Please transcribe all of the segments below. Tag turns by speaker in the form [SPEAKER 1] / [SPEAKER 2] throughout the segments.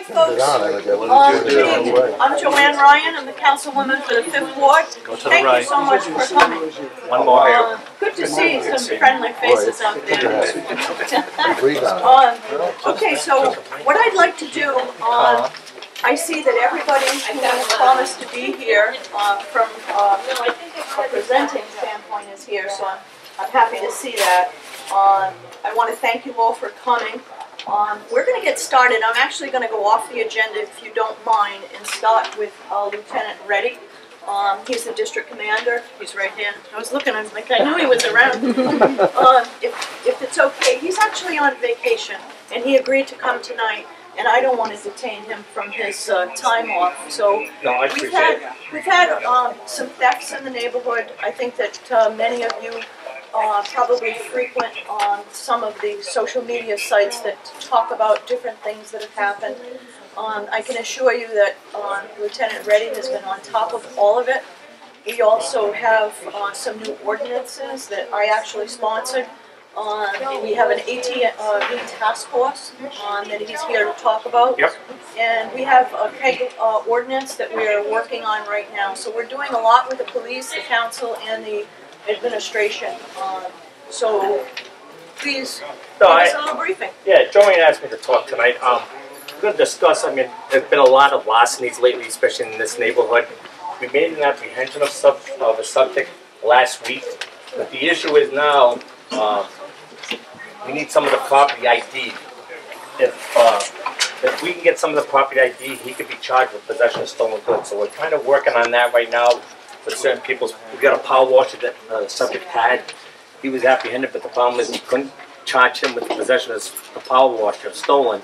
[SPEAKER 1] folks. I'm Jo-Ann Ryan. I'm the councilwoman for the 5th Ward. Thank you so much for coming.
[SPEAKER 2] One more.
[SPEAKER 1] Good to see some friendly faces out there. Okay, so what I'd like to do, I see that everybody who promised to be here from a presenting standpoint is here, so I'm happy to see that. I want to thank you all for coming. We're going to get started. I'm actually going to go off the agenda, if you don't mind, and start with Lieutenant Reddy. He's the district commander. He's right here. I was looking, I was like, I knew he was around. If it's okay, he's actually on vacation, and he agreed to come tonight, and I don't want to detain him from his time off. So
[SPEAKER 2] no, I appreciate it.
[SPEAKER 1] We've had some thefts in the neighborhood. I think that many of you probably frequent on some of the social media sites that talk about different things that have happened. I can assure you that Lieutenant Reddy has been on top of all of it. We also have some new ordinances that I actually sponsored. We have an ATV task force that he's here to talk about.
[SPEAKER 2] Yep. And
[SPEAKER 1] we have a PEG ordinance that we're working on right now. So we're doing a lot with the police, the council, and the administration. So please give us a little briefing.
[SPEAKER 2] Yeah, Jo-Ann asked me to talk tonight. We're going to discuss, I mean, there's been a lot of larcenies lately, especially in this neighborhood. We made an apprehension of a subject last week, but the issue is now we need some of the property ID. If we can get some of the property ID, he could be charged with possession of stolen goods. So we're kind of working on that right now with certain people. We got a power washer that the subject had. He was apprehended, but the problem is we couldn't charge him with the possession of the power washer stolen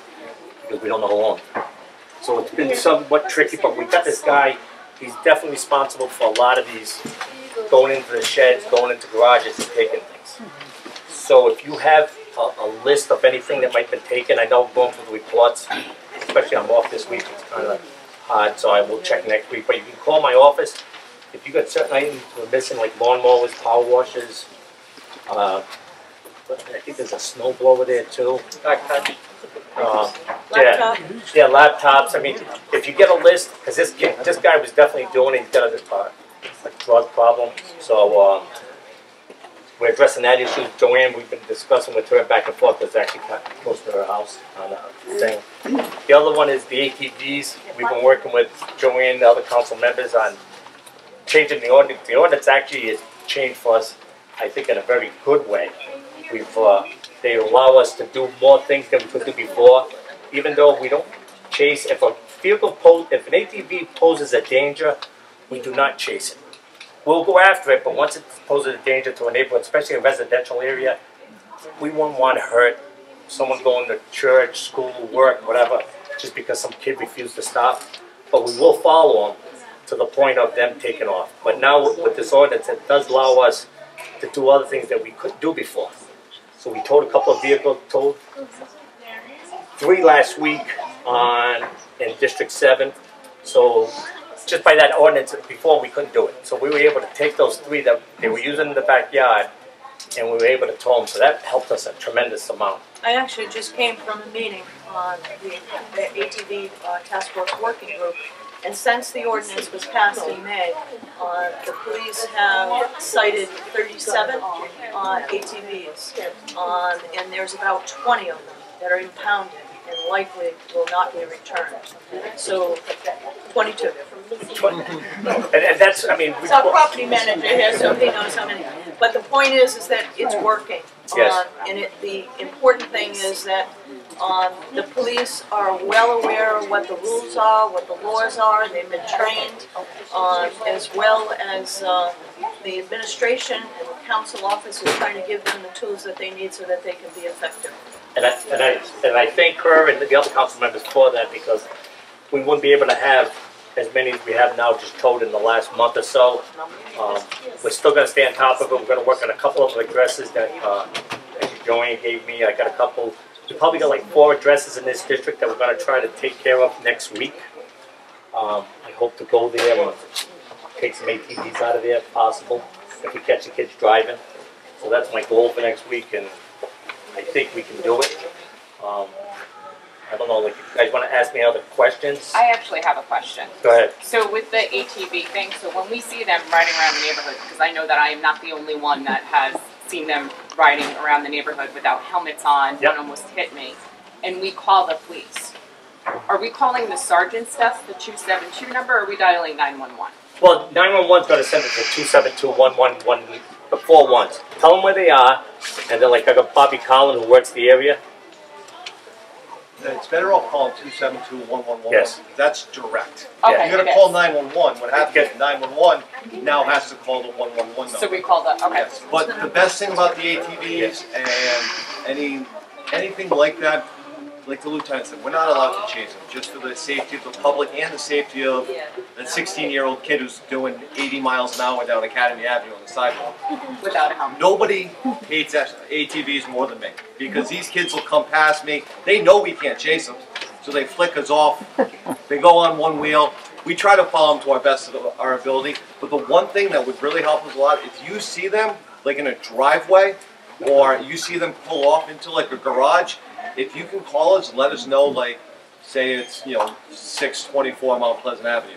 [SPEAKER 2] because we don't know who owned it. So it's been somewhat tricky, but we got this guy. He's definitely responsible for a lot of these going into the sheds, going into garages and taking things. So if you have a list of anything that might have been taken, I know I'm going through the reports, especially I'm off this week, it's kind of hard, so I will check next week. But you can call my office if you got certain items we're missing, like lawnmowers, power washers. I think there's a snow blower there too. Yeah, laptops. I mean, if you get a list, because this guy was definitely doing it. He's got a drug problem. So we're addressing that issue. Jo-Ann, we've been discussing with her back and forth. It's actually kind of close to her house on the thing. The other one is the ATVs. We've been working with Jo-Ann and the other council members on changing the ordinance. The ordinance actually has changed for us, I think, in a very good way. They allow us to do more things than we could do before, even though we don't chase. If an ATV poses a danger, we do not chase it. We'll go after it, but once it poses a danger to a neighborhood, especially a residential area, we wouldn't want to hurt someone going to church, school, work, whatever, just because some kid refused to stop. But we will follow them to the point of them taking off. But now with this ordinance, it does allow us to do other things that we couldn't do before. So we towed a couple of vehicles, towed 3 last week in District 7. So just by that ordinance, before we couldn't do it. So we were able to take those 3 that they were using in the backyard, and we were able to tow them. So that helped us a tremendous amount.
[SPEAKER 1] I actually just came from a meeting on the ATV Task Force Working Group. And since the ordinance was passed in May, the police have cited 37 ATVs, and there's about 20 of them that are impounded and likely will not be returned. So 22.
[SPEAKER 2] And that's, I mean,
[SPEAKER 1] it's our property manager here, so he knows how many. But the point is that it's working.
[SPEAKER 2] Yes.
[SPEAKER 1] And the important thing is that the police are well aware of what the rules are, what the laws are. They've been trained, as well as the administration and the council office is trying to give them the tools that they need so that they can be effective. And
[SPEAKER 2] I thank her and the other council members for that, because we wouldn't be able to have as many as we have now just towed in the last month or so. We're still going to stay on top of it. We're going to work on a couple of addresses that Jo-Ann gave me. I got a couple. We probably got like 4 addresses in this district that we're going to try to take care of next week. I hope to go there and take some ATVs out of there if possible, if we catch the kids driving. So that's my goal for next week, and I think we can do it. I don't know, like, you guys wanna ask me other questions?
[SPEAKER 3] I actually have a question.
[SPEAKER 2] Go ahead.
[SPEAKER 3] So with the ATV thing, so when we see them riding around the neighborhood, because I know that I am not the only one that has seen them riding around the neighborhood without helmets on,
[SPEAKER 2] Yep.
[SPEAKER 3] one almost hit me, and we call the police. Are we calling the sergeant's desk, the 272 number, or are we dialing 911?
[SPEAKER 2] Well, 911's gonna send it to 272-111, the 4 ones. Tell them where they are, and then like I got Bobby Collin who works the area.
[SPEAKER 4] It's better off calling 272-111.
[SPEAKER 2] Yes.
[SPEAKER 4] That's direct.
[SPEAKER 3] Okay,
[SPEAKER 4] You're
[SPEAKER 3] it
[SPEAKER 4] gonna call
[SPEAKER 3] is.
[SPEAKER 4] 911. What happens is 911 now has to call the 111 number.
[SPEAKER 3] So we call the, okay.
[SPEAKER 4] Yes. But the best thing about the ATVs and anything like that, like the lieutenant said, we're not allowed to chase them, just for the safety of the public and the safety of that 16-year-old kid who's doing 80 miles an hour down Academy Avenue on the sidewalk.
[SPEAKER 3] Without a helmet.
[SPEAKER 4] Nobody hates ATVs more than me, because these kids will come past me. They know we can't chase them, so they flick us off. They go on one wheel. We try to follow them to our best of our ability, but the one thing that would really help us a lot, if you see them like in a driveway, or you see them pull off into like a garage, if you can call us and let us know, like, say it's, 624 Mount Pleasant Avenue.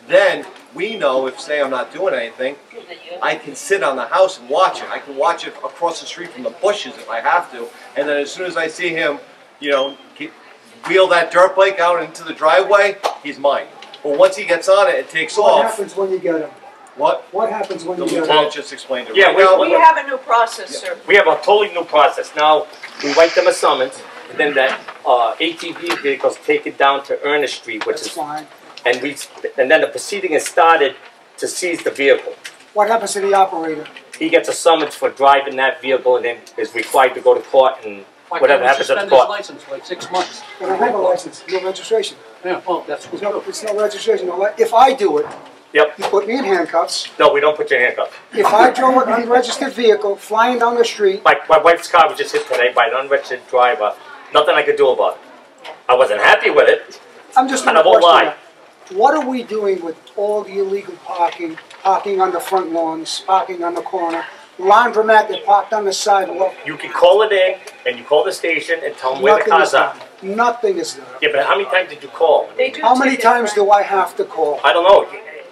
[SPEAKER 4] Then we know if, say, I'm not doing anything, I can sit on the house and watch it. I can watch it across the street from the bushes if I have to. And then as soon as I see him, wheel that dirt bike out into the driveway, he's mine. But once he gets on it, it takes off.
[SPEAKER 5] What happens when you get him?
[SPEAKER 4] What?
[SPEAKER 5] What happens when
[SPEAKER 4] The
[SPEAKER 5] you get him?
[SPEAKER 4] lieutenant just explained it.
[SPEAKER 2] Yeah,
[SPEAKER 4] Right now,
[SPEAKER 1] We have a new process, sir.
[SPEAKER 2] We have a totally new process. Now, we write them a summons, and then that ATV vehicles take it down to Ernest Street, which
[SPEAKER 5] That's
[SPEAKER 2] is,
[SPEAKER 5] fine.
[SPEAKER 2] and then the proceeding is started to seize the vehicle.
[SPEAKER 5] What happens to the operator?
[SPEAKER 2] He gets a summons for driving that vehicle and then is required to go to court and whatever happens at the court.
[SPEAKER 6] Why can't we suspend his license for like 6 months?
[SPEAKER 5] They don't have a license, no registration.
[SPEAKER 6] Yeah, well, that's
[SPEAKER 5] There's no registration. If I do it,
[SPEAKER 2] Yep.
[SPEAKER 5] you put me in handcuffs.
[SPEAKER 2] No, we don't put your handcuffs.
[SPEAKER 5] If I drove an unregistered vehicle flying down the street,
[SPEAKER 2] My wife's car was just hit today by an unregistered driver. Nothing I could do about it. I wasn't happy with it.
[SPEAKER 5] I'm just
[SPEAKER 2] And
[SPEAKER 5] going
[SPEAKER 2] I
[SPEAKER 5] to
[SPEAKER 2] won't
[SPEAKER 5] question
[SPEAKER 2] lie.
[SPEAKER 5] that. What are we doing with all the illegal parking, parking on the front lawns, parking on the corner, laundromat that parked on the sidewalk?
[SPEAKER 2] You can call it in and you call the station and tell them where the cars are.
[SPEAKER 5] Nothing is there.
[SPEAKER 2] Yeah, but how many times did you call?
[SPEAKER 1] They do
[SPEAKER 5] How many
[SPEAKER 1] ticket,
[SPEAKER 5] times
[SPEAKER 1] right?
[SPEAKER 5] do I have to call?
[SPEAKER 2] I don't know.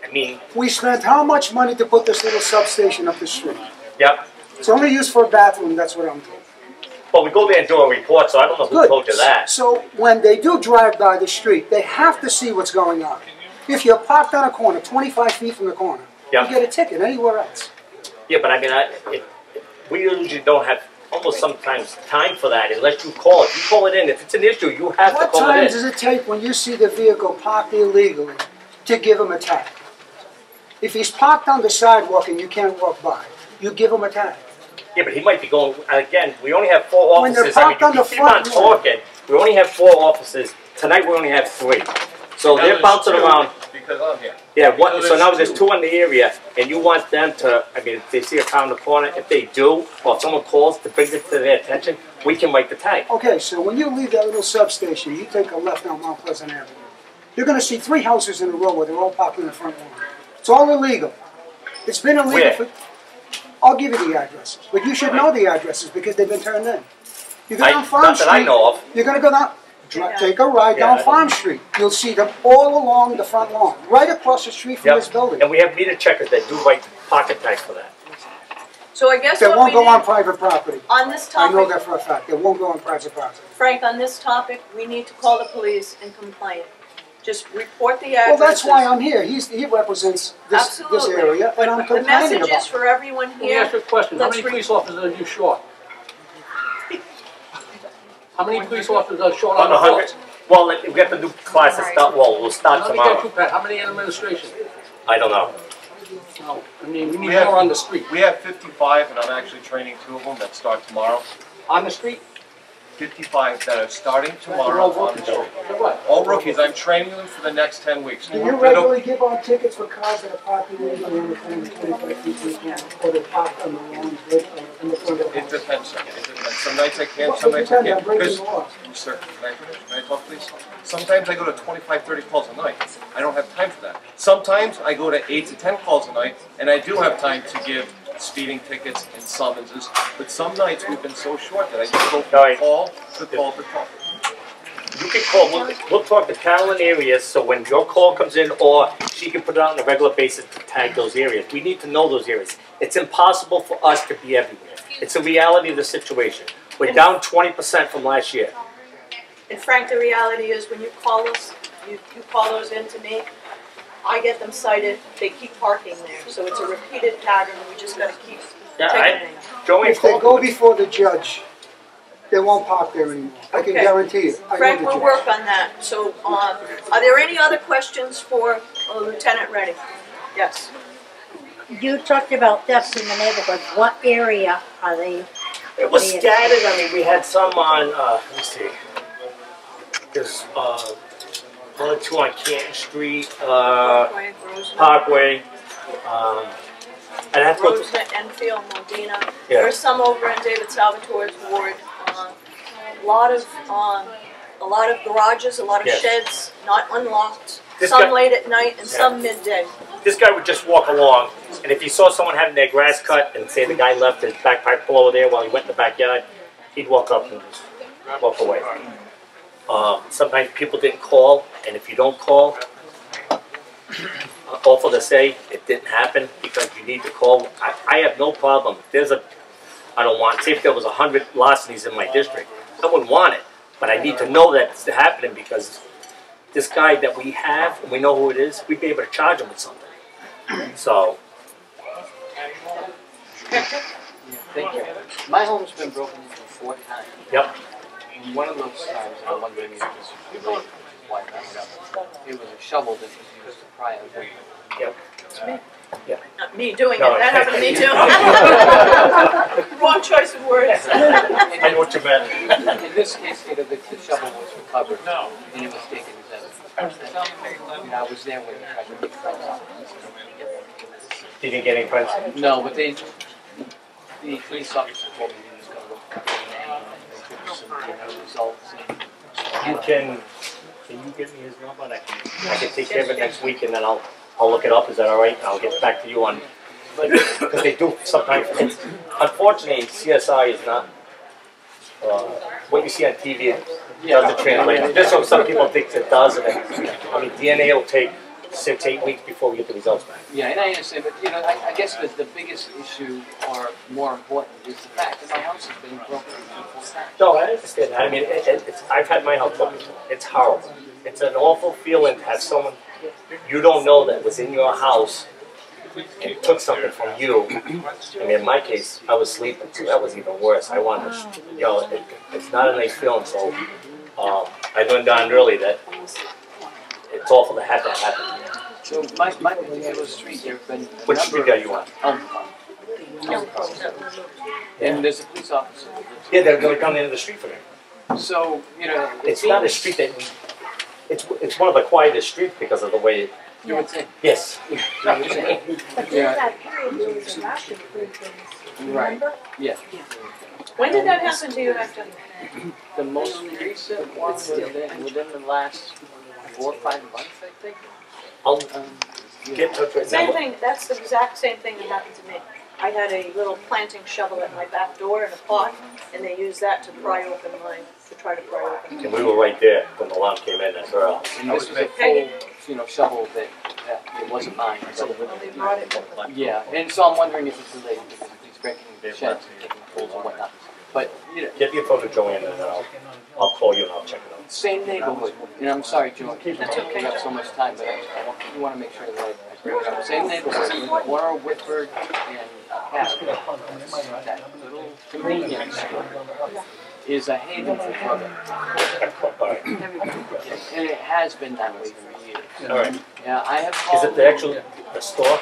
[SPEAKER 2] I mean,
[SPEAKER 5] We spent how much money to put this little substation up the street?
[SPEAKER 2] yep.
[SPEAKER 5] It's only used for a bathroom, that's what I'm doing.
[SPEAKER 2] Well, we go there and do a report, so I don't know who
[SPEAKER 5] Good.
[SPEAKER 2] told you that.
[SPEAKER 5] So when they do drive by the street, they have to see what's going on. If you're parked on a corner, 25 feet from the corner,
[SPEAKER 2] Yeah.
[SPEAKER 5] you get a ticket anywhere else.
[SPEAKER 2] Yeah, but I mean, we usually don't have almost sometimes time for that unless you call it. You call it in. If it's an issue, you have to
[SPEAKER 5] What
[SPEAKER 2] call
[SPEAKER 5] time
[SPEAKER 2] it
[SPEAKER 5] does
[SPEAKER 2] in.
[SPEAKER 5] it take when you see the vehicle parked illegally to give him a tag? If he's parked on the sidewalk and you can't walk by, you give him a tag.
[SPEAKER 2] Yeah, but he might be going, again, we only have 4
[SPEAKER 5] When they're
[SPEAKER 2] officers. I mean,
[SPEAKER 5] parked on
[SPEAKER 2] you
[SPEAKER 5] the
[SPEAKER 2] keep on
[SPEAKER 5] front lawn.
[SPEAKER 2] talking. We only have 4 officers. Tonight we only have 3. So
[SPEAKER 4] now
[SPEAKER 2] they're
[SPEAKER 4] there's
[SPEAKER 2] bouncing
[SPEAKER 4] 2
[SPEAKER 2] around.
[SPEAKER 4] Because I'm here.
[SPEAKER 2] Yeah,
[SPEAKER 4] So
[SPEAKER 2] so now
[SPEAKER 4] there's
[SPEAKER 2] there's
[SPEAKER 4] 2.
[SPEAKER 2] 2 in the area, and you want them to, I mean, if they see a car in the corner, if they do, or if someone calls to bring it to their attention, we can write the tag.
[SPEAKER 5] Okay, so when you leave that little substation, you take a left on Mount Pleasant Avenue. You're going to see 3 houses in a row where they're all parked in the front lawn. It's all illegal. It's been illegal
[SPEAKER 2] Where?
[SPEAKER 5] for... I'll give you the addresses, but you should know the addresses because they've been turned in. You go down Farm
[SPEAKER 2] Not that I
[SPEAKER 5] Street,
[SPEAKER 2] know of.
[SPEAKER 5] you're going to go down, take a ride
[SPEAKER 2] Yeah,
[SPEAKER 5] down
[SPEAKER 2] I
[SPEAKER 5] Farm Street. You'll see them all along the front lawn, right across the street from
[SPEAKER 2] Yep.
[SPEAKER 5] this building.
[SPEAKER 2] And we have meter checkers that do write pocket tags for that.
[SPEAKER 1] So I guess
[SPEAKER 5] They
[SPEAKER 1] what
[SPEAKER 5] won't
[SPEAKER 1] we
[SPEAKER 5] go on
[SPEAKER 1] need
[SPEAKER 5] private property.
[SPEAKER 1] on this
[SPEAKER 5] I know
[SPEAKER 1] topic,
[SPEAKER 5] that for a fact. They won't go on private property.
[SPEAKER 1] Frank, on this topic, we need to call the police and complain. Just report the
[SPEAKER 5] Well,
[SPEAKER 1] addresses.
[SPEAKER 5] that's why I'm here. He represents this
[SPEAKER 1] Absolutely.
[SPEAKER 5] area, and I'm
[SPEAKER 1] The
[SPEAKER 5] complaining
[SPEAKER 1] message
[SPEAKER 5] about
[SPEAKER 1] is
[SPEAKER 5] it.
[SPEAKER 1] for everyone
[SPEAKER 6] Let me
[SPEAKER 1] here.
[SPEAKER 6] ask you a question. How
[SPEAKER 1] Let's
[SPEAKER 6] many
[SPEAKER 1] re-
[SPEAKER 6] police officers are you short? How many police officers are short
[SPEAKER 2] On
[SPEAKER 6] on
[SPEAKER 2] the
[SPEAKER 6] the
[SPEAKER 2] 100,
[SPEAKER 6] force?
[SPEAKER 2] well, we have to do classes start, well, we'll start
[SPEAKER 6] Let me get you,
[SPEAKER 2] tomorrow.
[SPEAKER 6] Pat. How many in administration?
[SPEAKER 2] I don't know.
[SPEAKER 6] No, I mean, we need
[SPEAKER 4] We have-
[SPEAKER 6] more on the street.
[SPEAKER 4] We have 55, and I'm actually training 2 of them that start tomorrow.
[SPEAKER 6] On the street?
[SPEAKER 4] 55 that are starting tomorrow on the street.
[SPEAKER 6] So what?
[SPEAKER 4] All rookies. I'm training them for the next 10 weeks.
[SPEAKER 5] Do you
[SPEAKER 4] They'll-
[SPEAKER 5] regularly give out tickets for cars that are parked illegally in the front of 25 feet from the corner, or they're parked on the lawns right in the front of the
[SPEAKER 4] It
[SPEAKER 5] house?
[SPEAKER 4] depends, sir. It depends. Some nights I can,
[SPEAKER 5] Well,
[SPEAKER 4] some
[SPEAKER 5] it
[SPEAKER 4] nights I
[SPEAKER 5] depends. I'm
[SPEAKER 4] can't.
[SPEAKER 5] breaking
[SPEAKER 4] Because,
[SPEAKER 5] the law.
[SPEAKER 4] sir, can I finish? Can I talk, please? Sometimes I go to 25, 30 calls a night. I don't have time for that. Sometimes I go to 8 to 10 calls a night, and I do have time to give speeding tickets and summonses. But some nights we've been so short that I just go
[SPEAKER 2] All
[SPEAKER 4] from
[SPEAKER 2] right.
[SPEAKER 4] call to call to call.
[SPEAKER 2] You can call, we'll talk to Carolyn areas, so when your call comes in, or she can put it out on a regular basis to tag those areas. We need to know those areas. It's impossible for us to be everywhere. It's a reality of the situation. We're down 20% from last year.
[SPEAKER 1] And Frank, the reality is when you call us, you call those in to me, I get them cited, they keep parking there. So it's a repeated pattern, we just gotta keep taking it.
[SPEAKER 2] Jo-Ann
[SPEAKER 5] If they
[SPEAKER 2] called
[SPEAKER 5] go
[SPEAKER 2] me.
[SPEAKER 5] before the judge, they won't park there anymore. I can
[SPEAKER 1] Okay.
[SPEAKER 5] guarantee it. I know
[SPEAKER 1] Frank
[SPEAKER 5] the
[SPEAKER 1] will
[SPEAKER 5] judge.
[SPEAKER 1] work on that. So, are there any other questions for Lieutenant Reddy? Yes.
[SPEAKER 7] You talked about thefts in the neighborhood. What area are they?
[SPEAKER 2] It was scattered. I mean, we had some on, let me see. There's one or two on Canton Street,
[SPEAKER 1] Parkway, Rosemont,
[SPEAKER 2] Parkway. And that's what,
[SPEAKER 1] Rosemont, Enfield, Modena.
[SPEAKER 2] Yeah.
[SPEAKER 1] There's some over in David Salvatore's ward. A lot of garages, a lot of
[SPEAKER 2] Yes.
[SPEAKER 1] sheds, not unlocked.
[SPEAKER 2] This
[SPEAKER 1] Some
[SPEAKER 2] guy-
[SPEAKER 1] late at night and some midday.
[SPEAKER 2] this guy would just walk along, and if he saw someone having their grass cut, and say the guy left his back pipe pull over there while he went in the backyard, he'd walk up and just walk away. Sometimes people didn't call, and if you don't call, awful to say, it didn't happen because you need to call. I have no problem. If there's I don't want, say if there was 100 larcenies in my district, I wouldn't want it. But I need to know that it's happening because this guy that we have, and we know who it is, we'd be able to charge him with something. So,
[SPEAKER 8] Thank you. My home's been broken into 4 times.
[SPEAKER 2] yep.
[SPEAKER 8] And one of those times, I'm wondering if it was related to why I messed up. It was a shovel that was used prior to.
[SPEAKER 2] Yep.
[SPEAKER 1] Not me doing
[SPEAKER 2] No.
[SPEAKER 1] it, that happened to me too. Wrong choice of words.
[SPEAKER 2] I know what you meant.
[SPEAKER 8] In this case, the shovel was recovered and it was taken as evidence. And I was there when they tried to make
[SPEAKER 2] You didn't get any prints?
[SPEAKER 8] No, but the police officer told me he was going to look at some results.
[SPEAKER 2] Can you give me his number and I can take care of it next week and then I'll look it up, is that all right? And I'll get back to you on, because they do sometimes, unfortunately, CSI is not, what you see on TV doesn't translate. Just so some people think it does, and I mean, DNA will take 6-8 weeks before we get the results back.
[SPEAKER 8] Yeah, and I understand, but I guess the biggest issue, or more important, is the fact that my house has been broken into 4 times.
[SPEAKER 2] No, I understand that. I mean, I've had my house broken. It's horrible. It's an awful feeling to have someone you don't know that was in your house and took something from you. I mean, in my case, I was sleeping, so that was even worse. I wanted to, it's not a nice feeling. So I learned on early that it's awful to have that happen.
[SPEAKER 8] So my particular street, there have been a
[SPEAKER 2] Which
[SPEAKER 8] number
[SPEAKER 2] street are you on?
[SPEAKER 8] and there's a police officer.
[SPEAKER 2] Yeah, they're going to come into the street for me.
[SPEAKER 8] So,
[SPEAKER 2] It's not a street that it's one of the quietest streets because of the way.
[SPEAKER 8] You would think.
[SPEAKER 2] Yes.
[SPEAKER 7] But during that period, there was a rash of things, remember?
[SPEAKER 8] Yeah.
[SPEAKER 1] When did that happen to you, Hector?
[SPEAKER 8] The most recent one was within the last 4 or 5 months, I think.
[SPEAKER 2] I'll
[SPEAKER 8] Yeah.
[SPEAKER 2] get in touch with
[SPEAKER 1] Same
[SPEAKER 2] them.
[SPEAKER 1] thing, that's the exact same thing that happened to me. I had a little planting shovel at my back door in a pot, and they used that to try to pry open.
[SPEAKER 2] And we were right there when the alarm came in as well.
[SPEAKER 8] And this was a full, shovel that it wasn't mine. So,
[SPEAKER 1] They brought it.
[SPEAKER 8] yeah, and so I'm wondering if it's related because he's breaking sheds and taking pulls and whatnot. But,
[SPEAKER 2] Get the info to Jo-Ann and then I'll call you and I'll check it out.
[SPEAKER 8] same neighborhood. And I'm sorry, Joe, I don't have so much time, but I want to make sure that I bring it up. Same neighborhood, Warner, Whitford, and Cat. That little convenience store is a haven for trouble.
[SPEAKER 2] All right.
[SPEAKER 8] And it has been that way for years.
[SPEAKER 2] All right.
[SPEAKER 8] Yeah, I have
[SPEAKER 2] Is
[SPEAKER 8] called.
[SPEAKER 2] it the actual the store?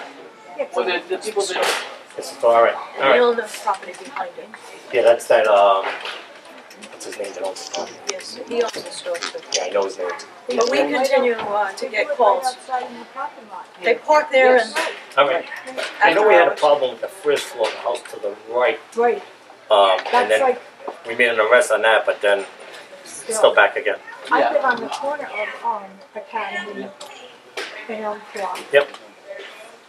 [SPEAKER 8] Well, the people that.
[SPEAKER 2] It's the store. All right.
[SPEAKER 1] And
[SPEAKER 2] All
[SPEAKER 1] they
[SPEAKER 2] right.
[SPEAKER 1] own the property behind it.
[SPEAKER 2] Yeah, that's that. What's his name that owns the store?
[SPEAKER 1] Yes, he owns the store too.
[SPEAKER 2] Yeah, I know his name.
[SPEAKER 1] But we continue to get calls.
[SPEAKER 7] Outside in the parking lot.
[SPEAKER 1] They park there and
[SPEAKER 2] All right. I know we had a problem with the first floor of the house to the right,
[SPEAKER 7] Right,
[SPEAKER 2] and
[SPEAKER 7] that's
[SPEAKER 2] then
[SPEAKER 7] like,
[SPEAKER 2] we made an arrest on that, but then still back again.
[SPEAKER 7] I
[SPEAKER 8] Yeah.
[SPEAKER 7] live on the corner of Academy and Elm Flop.
[SPEAKER 2] Yep.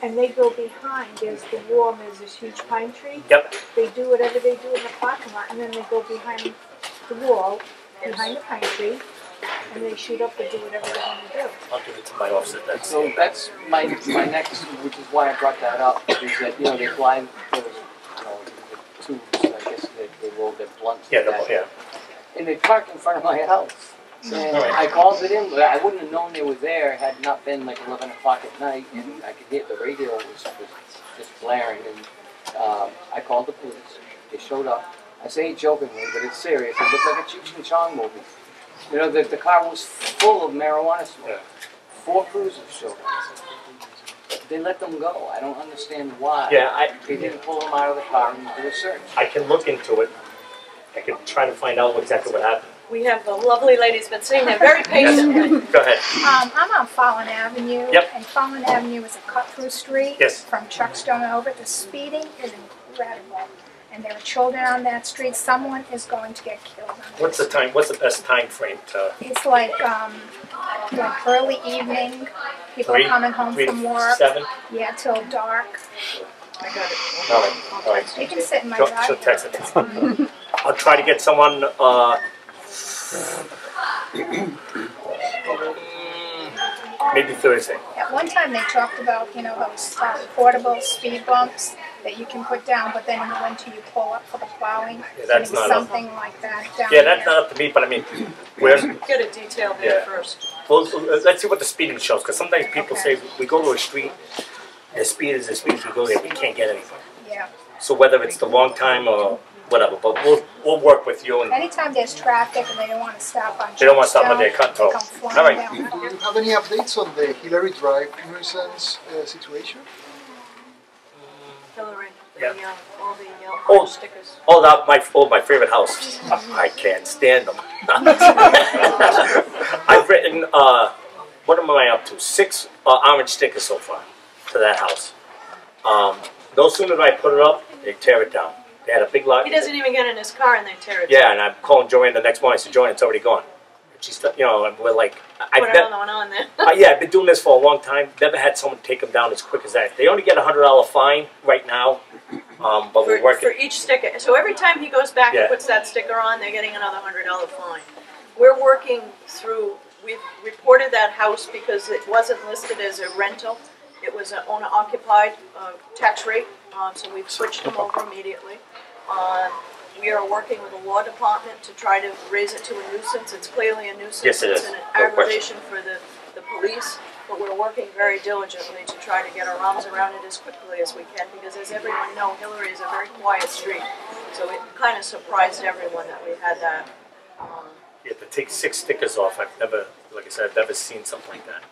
[SPEAKER 7] And they go behind, there's the wall, and there's this huge pine tree.
[SPEAKER 2] Yep.
[SPEAKER 7] They do whatever they do in the parking lot, and then they go behind the wall, behind the pine tree, and they shoot up and do whatever they want to do.
[SPEAKER 2] I'll give it to my officer. That's
[SPEAKER 8] So that's my next, which is why I brought that up, is that, you know, they fly those, you know, the tubes, I guess they roll their blunts.
[SPEAKER 2] yeah,
[SPEAKER 8] like that.
[SPEAKER 2] yeah.
[SPEAKER 8] And they park in front of my house. And I called it in, but I wouldn't have known they were there had it not been like 11 o'clock at night, and I could hear the radio was just blaring. And I called the police. They showed up. I say jokingly, but it's serious. It looked like a Cheech and Chong movie. You know, the car was full of marijuana smoke.
[SPEAKER 2] Yeah.
[SPEAKER 8] 4 cruisers showed up. They let them go. I don't understand why.
[SPEAKER 2] Yeah,
[SPEAKER 8] They didn't pull them out of the car and do a search.
[SPEAKER 2] I can look into it. I can try to find out exactly what happened.
[SPEAKER 1] We have a lovely lady who's been sitting there very patiently.
[SPEAKER 2] Go ahead.
[SPEAKER 7] I'm on Fallon Avenue.
[SPEAKER 2] Yep.
[SPEAKER 7] And Fallon Avenue is a cut-through street.
[SPEAKER 2] Yes.
[SPEAKER 7] From Chuckstone over. The speeding is incredible. And there are children on that street. Someone is going to get killed on that
[SPEAKER 2] What's the
[SPEAKER 7] street.
[SPEAKER 2] time? What's the best time frame to?
[SPEAKER 7] It's like early evening. People are coming home
[SPEAKER 2] 3
[SPEAKER 7] from
[SPEAKER 2] to
[SPEAKER 7] work.
[SPEAKER 2] 7?
[SPEAKER 7] Yeah, till dark.
[SPEAKER 1] I got it.
[SPEAKER 2] All right. All right.
[SPEAKER 7] You can sit in my
[SPEAKER 2] She'll
[SPEAKER 7] driveway.
[SPEAKER 2] text it. I'll try to get someone. Maybe Thursday.
[SPEAKER 7] At one time they talked about, you know, those portable speed bumps that you can put down, but then in the winter you pull up for the plowing.
[SPEAKER 2] Yeah, that's
[SPEAKER 7] Maybe
[SPEAKER 2] not up.
[SPEAKER 7] something like that down
[SPEAKER 2] Yeah, that's
[SPEAKER 7] there.
[SPEAKER 2] not up to me, but I mean, where's,
[SPEAKER 1] Get a detail there
[SPEAKER 2] Yeah.
[SPEAKER 1] first.
[SPEAKER 2] well, let's see what the speeding shows, because sometimes people
[SPEAKER 7] Okay.
[SPEAKER 2] say, we go to a street, the speed is the speed, we go there, we can't get anything.
[SPEAKER 7] Yeah.
[SPEAKER 2] So whether it's the wrong time or whatever, but we'll work with you, and
[SPEAKER 7] Anytime there's traffic and they don't want to stop on
[SPEAKER 2] they don't want to stop
[SPEAKER 7] Chuckstone,
[SPEAKER 2] on their cut
[SPEAKER 7] they
[SPEAKER 2] through.
[SPEAKER 7] come flying
[SPEAKER 2] All right.
[SPEAKER 7] down
[SPEAKER 9] Do
[SPEAKER 7] Fallon.
[SPEAKER 9] you have any updates on the Hillary Drive nuisance situation?
[SPEAKER 1] Hillary, the,
[SPEAKER 2] Yeah.
[SPEAKER 1] all the
[SPEAKER 2] Oh.
[SPEAKER 1] orange stickers.
[SPEAKER 2] My favorite house. I can't stand them. I've written, what am I up to? 6 orange stickers so far to that house. No sooner do I put it up, they tear it down. They had a big lot.
[SPEAKER 1] He doesn't even get in his car and they tear it.
[SPEAKER 2] Yeah, and I'm calling Jo-Ann the next morning. I said, Jo-Ann, it's already gone. She's, you know, and we're like,
[SPEAKER 1] Put another one on there.
[SPEAKER 2] yeah, I've been doing this for a long time. Never had someone take them down as quick as that. They only get a $100 fine right now, but we're
[SPEAKER 1] For
[SPEAKER 2] working.
[SPEAKER 1] each sticker. So every time he goes back
[SPEAKER 2] Yeah.
[SPEAKER 1] and puts that sticker on, they're getting another $100 fine. We're working through, we've reported that house because it wasn't listed as a rental. It was an owner-occupied tax rate, so we've switched them over immediately. We are working with the law department to try to raise it to a nuisance. It's clearly a nuisance.
[SPEAKER 2] Yes, it
[SPEAKER 1] It's
[SPEAKER 2] is.
[SPEAKER 1] an
[SPEAKER 2] No question.
[SPEAKER 1] aggravation for the police, but we're working very diligently to try to get our arms around it as quickly as we can, because as everyone knows, Hillary is a very quiet street. So it kind of surprised everyone that we had that.
[SPEAKER 2] Yeah, to take 6 stickers off, I've never, like I said, I've never seen something like that.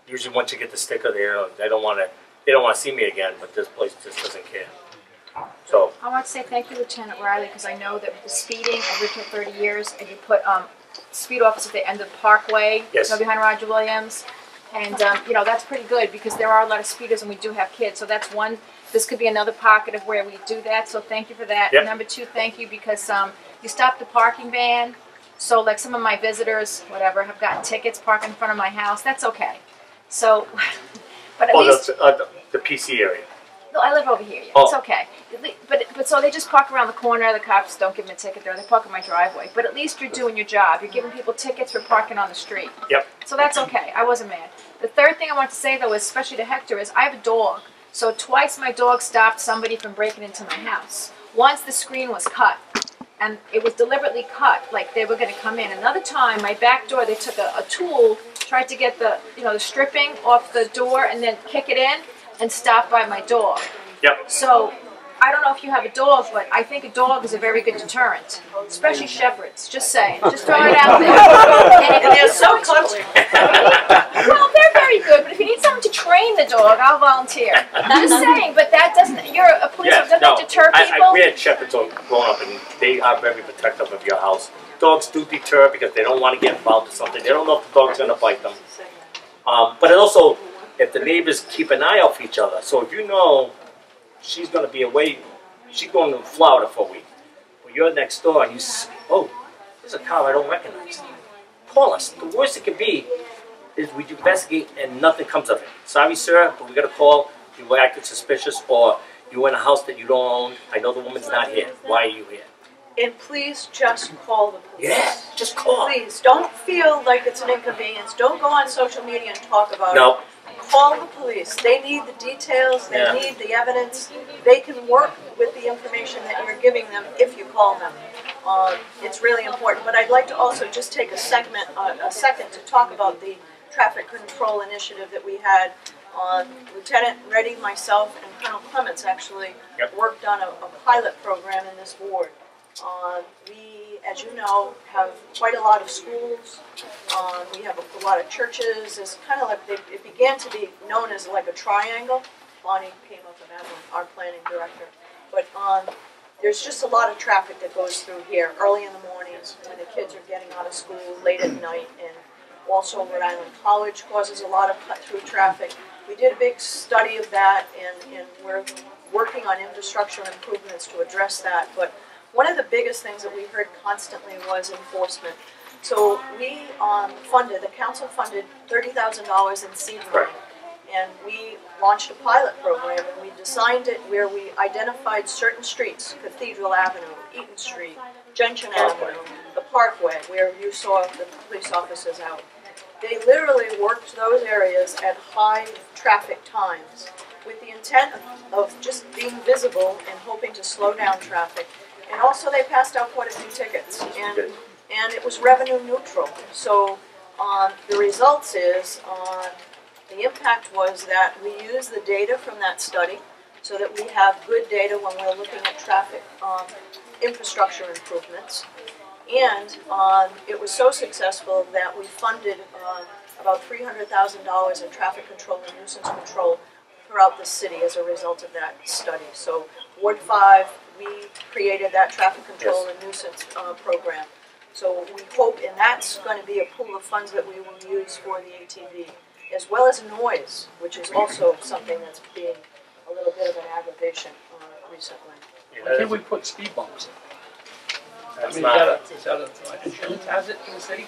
[SPEAKER 2] Usually, once you get the sticker, they don't want to see me again. But this place just doesn't care. So
[SPEAKER 10] I want to say thank you, Lieutenant Riley, because I know that with the speeding, I've lived here 30 years, and you put speed office at the end of the Parkway,
[SPEAKER 2] Yes.
[SPEAKER 10] you know, behind Roger Williams, and you know, that's pretty good because there are a lot of speeders and we do have kids. So that's one. This could be another pocket of where we do that. So thank you for that.
[SPEAKER 2] Yep.
[SPEAKER 10] Number 2, thank you because you stopped the parking ban. So like some of my visitors, whatever, have gotten tickets parking in front of my house. That's okay. So, but at least.
[SPEAKER 2] the PC area.
[SPEAKER 10] No, I live over here. Yeah.
[SPEAKER 2] Oh.
[SPEAKER 10] It's okay. But so they just park around the corner. The cops don't give them a ticket there. They park in my driveway. But at least you're doing your job. You're giving people tickets for parking on the street.
[SPEAKER 2] Yep.
[SPEAKER 10] So that's okay. I wasn't mad. The third thing I want to say though is, especially to Hector, is I have a dog. So twice my dog stopped somebody from breaking into my house. Once the screen was cut. And it was deliberately cut, like they were going to come in. Another time, my back door, they took a tool, tried to get the stripping off the door, and then kick it in, and stop by my dog.
[SPEAKER 2] Yep.
[SPEAKER 10] So I don't know if you have a dog, but I think a dog is a very good deterrent, especially shepherds. Just saying, just throwing it out there.
[SPEAKER 1] And they're so close.
[SPEAKER 10] Well, they're very good, but if you need someone to train the dog, I'll volunteer. Just saying, but that doesn't. You're a police officer.
[SPEAKER 2] Yeah,
[SPEAKER 10] Doesn't deter people.
[SPEAKER 2] we had shepherds growing up, and they are very protective of your house. Dogs do deter because they don't want to get involved in something. They don't know if the dog's going to bite them. But it also, if the neighbors keep an eye out for each other. So if you know she's going to be away, she's going to Florida for a week, but you're next door and oh, there's a car I don't recognize. Call us. The worst it can be is we investigate and nothing comes of it. Sorry, sir, but we got a call. You were acting suspicious, or you were in a house that you don't own. I know the woman's not here. Why are you here?
[SPEAKER 1] And please just call the police.
[SPEAKER 2] Yes, just call.
[SPEAKER 1] Please, don't feel like it's an inconvenience. Don't go on social media and talk about
[SPEAKER 2] No.
[SPEAKER 1] it. Call the police. They need the details. They need the evidence. They can work with the information that you're giving them if you call them. It's really important. But I'd like to also just take a second to talk about the traffic control initiative that we had. Lieutenant Reddy, myself, and Colonel Clements actually worked on a pilot program in this ward. We, as you know, have quite a lot of schools. We have a lot of churches. It's kind of like it began to be known as like a triangle. Bonnie came up with that one, our planning director. But there's just a lot of traffic that goes through here early in the mornings when the kids are getting out of school, late at night, and also Rhode Island College causes a lot of cut-through traffic. We did a big study of that, and we're working on infrastructure improvements to address that. But one of the biggest things that we heard constantly was enforcement. So we the council funded $30,000 in seed money, and we launched a pilot program, and we designed it where we identified certain streets, Cathedral Avenue, Eaton Street, Gentian Avenue, the Parkway, where you saw the police officers out. They literally worked those areas at high traffic times with the intent of just being visible and hoping to slow down traffic. And also they passed out quite a few tickets, and it was revenue neutral. So the results is, the impact was that we use the data from that study so that we have good data when we're looking at traffic infrastructure improvements. And it was so successful that we funded about $300,000 in traffic control and nuisance control throughout the city as a result of that study. So Ward 5, we created that traffic control and nuisance program. So we hope, and that's going to be a pool of funds that we will use for the ATV, as well as noise, which is also something that's being a little bit of an aggravation recently.
[SPEAKER 6] Why can't we put speed bumps?
[SPEAKER 2] That's
[SPEAKER 6] I mean,
[SPEAKER 2] not
[SPEAKER 6] is that an insurance hazard in the city?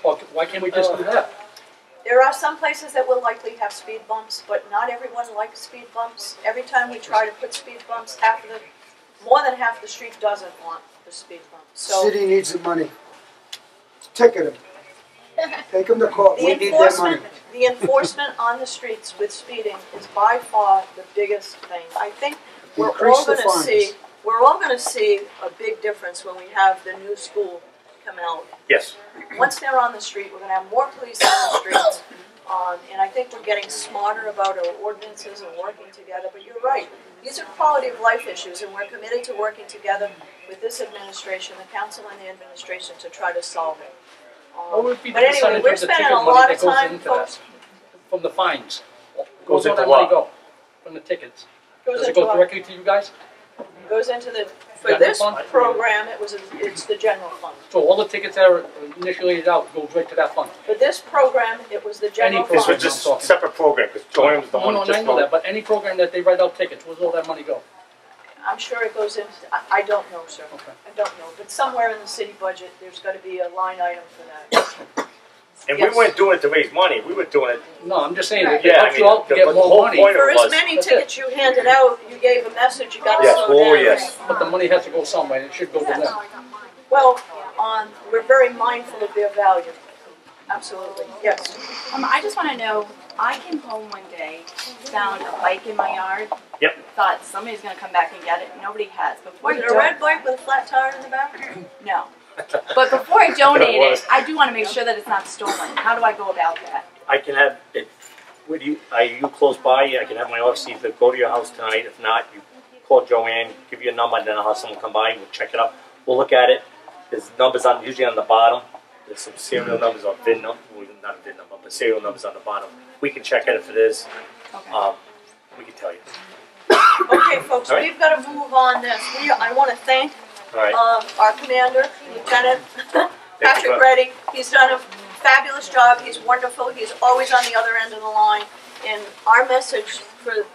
[SPEAKER 6] Or why can't we just do that?
[SPEAKER 1] There are some places that will likely have speed bumps, but not everyone likes speed bumps. Every time we try to put speed bumps, more than half the street doesn't want the speed bump. So
[SPEAKER 5] City needs the money. Ticket them. Take them to court. We need their money.
[SPEAKER 1] the enforcement on the streets with speeding is by far the biggest thing. I think we're all going to see a big difference when we have the new school come out.
[SPEAKER 2] Yes.
[SPEAKER 1] Once they're on the street, we're going to have more police on the streets, and I think we're getting smarter about our ordinances and working together. But you're right; these are quality of life issues, and we're committed to working together with this administration, the council, and the administration to try to solve it.
[SPEAKER 6] What would be the
[SPEAKER 1] But anyway,
[SPEAKER 6] percentage
[SPEAKER 1] we're
[SPEAKER 6] of the
[SPEAKER 1] spending
[SPEAKER 6] ticket
[SPEAKER 1] a
[SPEAKER 6] money
[SPEAKER 1] lot
[SPEAKER 6] that
[SPEAKER 1] of
[SPEAKER 6] goes
[SPEAKER 1] time,
[SPEAKER 6] into
[SPEAKER 1] folks.
[SPEAKER 6] that? From the fines?
[SPEAKER 2] Goes
[SPEAKER 6] Where's all
[SPEAKER 2] into
[SPEAKER 6] that money
[SPEAKER 2] what?
[SPEAKER 6] go? From the tickets?
[SPEAKER 1] Goes
[SPEAKER 6] Does it
[SPEAKER 1] into
[SPEAKER 6] go directly to you guys?
[SPEAKER 1] goes into the for
[SPEAKER 6] General
[SPEAKER 1] this
[SPEAKER 6] fund?
[SPEAKER 1] program. It's the general fund.
[SPEAKER 6] So all the tickets that are initiated out go right to that fund?
[SPEAKER 1] For this program, it was the general
[SPEAKER 6] Any
[SPEAKER 2] This
[SPEAKER 1] fund.
[SPEAKER 2] was just a separate program, because Joanne was the one
[SPEAKER 6] No,
[SPEAKER 2] that
[SPEAKER 6] no, I
[SPEAKER 2] just
[SPEAKER 6] know that,
[SPEAKER 2] wrote.
[SPEAKER 6] but any program that they write out tickets, where's all that money go?
[SPEAKER 1] I'm sure it goes into. I don't know, sir.
[SPEAKER 6] Okay.
[SPEAKER 1] I don't know, but somewhere in the city budget, there's got to be a line item for that.
[SPEAKER 2] And
[SPEAKER 1] Yes.
[SPEAKER 2] we weren't doing it to raise money, we were doing it,
[SPEAKER 6] No, I'm just saying,
[SPEAKER 1] Right.
[SPEAKER 6] it helps you out to get
[SPEAKER 2] the
[SPEAKER 6] more
[SPEAKER 2] whole
[SPEAKER 6] money,
[SPEAKER 2] point
[SPEAKER 1] For
[SPEAKER 2] of it
[SPEAKER 1] as
[SPEAKER 2] was,
[SPEAKER 1] many
[SPEAKER 6] That's
[SPEAKER 1] tickets you handed out, you gave a message. You got to
[SPEAKER 2] Yes.
[SPEAKER 1] slow
[SPEAKER 2] Oh,
[SPEAKER 1] down.
[SPEAKER 2] yes.
[SPEAKER 6] but the money has to go somewhere, and it should go to
[SPEAKER 1] Yes.
[SPEAKER 6] them.
[SPEAKER 1] Well, we're very mindful of their value. Absolutely. Yes.
[SPEAKER 11] I just want to know, I came home one day, found a bike in my yard.
[SPEAKER 2] Yep.
[SPEAKER 11] Thought somebody's going to come back and get it. Nobody has. Before
[SPEAKER 1] Was
[SPEAKER 11] I
[SPEAKER 1] it a red bike with a flat tire in the back?
[SPEAKER 11] No. But before I donate
[SPEAKER 2] It was.
[SPEAKER 11] it, I do want to make sure that it's not stolen. How do I go about that?
[SPEAKER 2] I can have it, are you close by? I can have my office either go to your house tonight, if not, you call Joanne, give you a number, then I'll have someone come by, we'll check it out, we'll look at it. There's numbers usually on the bottom, there's some serial numbers or VIN number, well, not a VIN number, but serial numbers on the bottom. We can check it if it is,
[SPEAKER 11] Okay.
[SPEAKER 2] we can tell you.
[SPEAKER 1] Okay, folks,
[SPEAKER 2] All right.
[SPEAKER 1] we've got to move on this. I want to thank
[SPEAKER 2] All right.
[SPEAKER 1] our commander, Lieutenant
[SPEAKER 2] you,
[SPEAKER 1] Patrick
[SPEAKER 2] bud.
[SPEAKER 1] Reddy. He's done a fabulous job. He's wonderful. He's always on the other end of the line. And our message,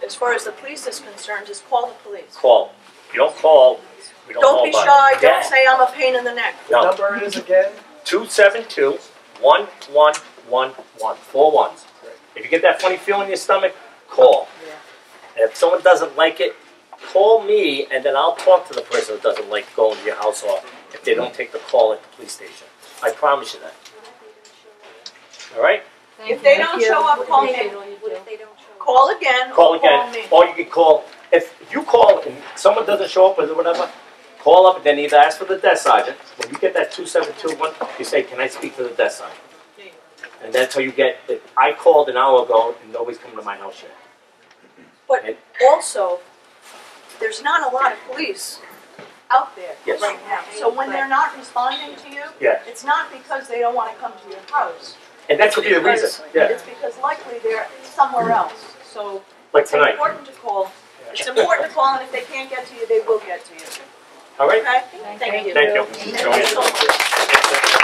[SPEAKER 1] as far as the police is concerned, is call the police.
[SPEAKER 2] Call. If you don't call, we don't know
[SPEAKER 1] Don't be
[SPEAKER 2] about
[SPEAKER 1] shy.
[SPEAKER 2] it.
[SPEAKER 1] Don't say I'm a pain in the neck.
[SPEAKER 2] No.
[SPEAKER 9] Number is again?
[SPEAKER 2] 272-1111, 4 ones. If you get that funny feeling in your stomach, call. And if someone doesn't like it, call me, and then I'll talk to the person that doesn't like going to your house, or if they don't take the call at the police station. I promise you that. All right?
[SPEAKER 1] If they don't show up, call me. Call again
[SPEAKER 2] Call
[SPEAKER 1] or
[SPEAKER 2] again,
[SPEAKER 1] call me.
[SPEAKER 2] or you can call, if you call and someone doesn't show up or whatever, call up and then either ask for the desk sergeant. When you get that 2721, you say, can I speak to the desk sergeant? And that's how you get, I called an hour ago and nobody's coming to my house yet.
[SPEAKER 1] But also, there's not a lot of police out there
[SPEAKER 2] Yes.
[SPEAKER 1] right now. So when they're not responding to you,
[SPEAKER 2] Yeah.
[SPEAKER 1] it's not because they don't want to come to your house.
[SPEAKER 2] And that could be the reason, yeah.
[SPEAKER 1] It's because likely they're somewhere else. So
[SPEAKER 2] Like
[SPEAKER 1] it's
[SPEAKER 2] tonight.
[SPEAKER 1] important to call. It's important to call, and if they can't get to you, they will get to you.
[SPEAKER 2] All right?
[SPEAKER 1] Okay? Thank you.
[SPEAKER 2] Thank you.
[SPEAKER 1] Thank you so much.